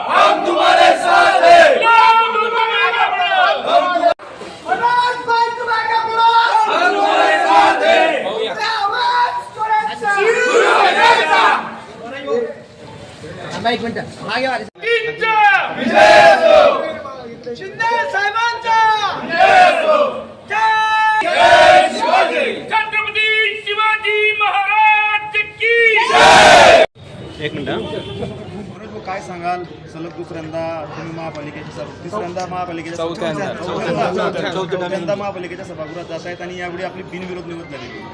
हम तुम्हारे साथ हैं। एक मिनिट मागे वाले शिंदे साहेबांचा छत्रपती शिवाजी महाराज की एक मिनिट मनोज भाऊ, काय सांगाल? सलग दुसऱ्यांदा तुम्ही महापालिकेच्या तिसऱ्यांदा महापालिकेच्या चौथ्यांदा महापालिकेच्या सभागृहात जात आहेत आणि यावेळी आपली बिनविरोध निवड झाली।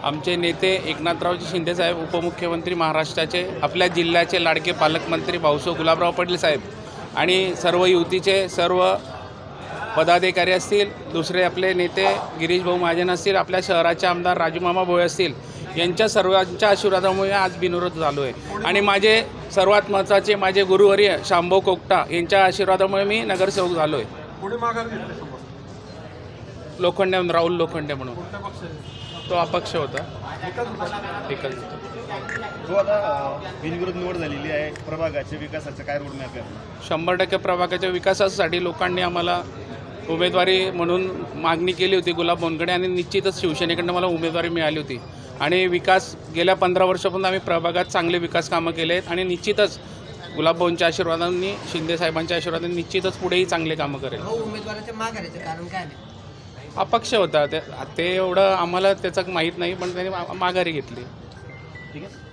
आमचे नेते एकनाथरावजी शिंदेसाहेब, उपमुख्यमंत्री महाराष्ट्राचे, आपल्या जिल्ह्याचे लाडके पालकमंत्री भाऊसाहेब गुलाबराव पाटील साहेब आणि सर्व युतीचे सर्व पदाधिकारी असतील, दुसरे आपले नेते गिरीश भाऊ महाजन असतील, आपल्या शहराचे आमदार राजूमामा भोये असतील, यांच्या सर्वांच्या आशीर्वादामुळे आज बिनविरोध झालो आहे। आणि माझे सर्वात महत्त्वाचे माझे गुरुवर्य शांभाऊ कोकटा यांच्या आशीर्वादामुळे मी नगरसेवक झालो आहे। लोखंडे, राहुल लोखंडे म्हणून तो अपक्ष होता, एकच जो आता बिनविरोध निवड झालेली आहे, प्रभागाच्या विकासाचं काय रोडमॅप आहे? 100% प्रभागाच्या विकासासाठी लोकांनी आम्हाला उमेदवारी म्हणून मागणी केली होती गुलाब भाऊंकडे आणि निश्चितच शिवसेनेकडनं मला उमेदवारी मिळाली होती। आणि विकास गेल्या 15 वर्षापासून आम्ही प्रभागात चांगले विकास कामं केले आहेत आणि निश्चितच गुलाब भाऊंच्या आशीर्वादांनी, शिंदे साहेबांच्या आशीर्वादांनी निश्चितच पुढेही चांगले कामं करेल। उमेदवाराच्या माघारीचं कारण काय नाही? अपक्ष होता ते एवढं आम्हाला त्याचं माहीत नाही, पण त्यांनी माघारी घेतली। ठीक आहे।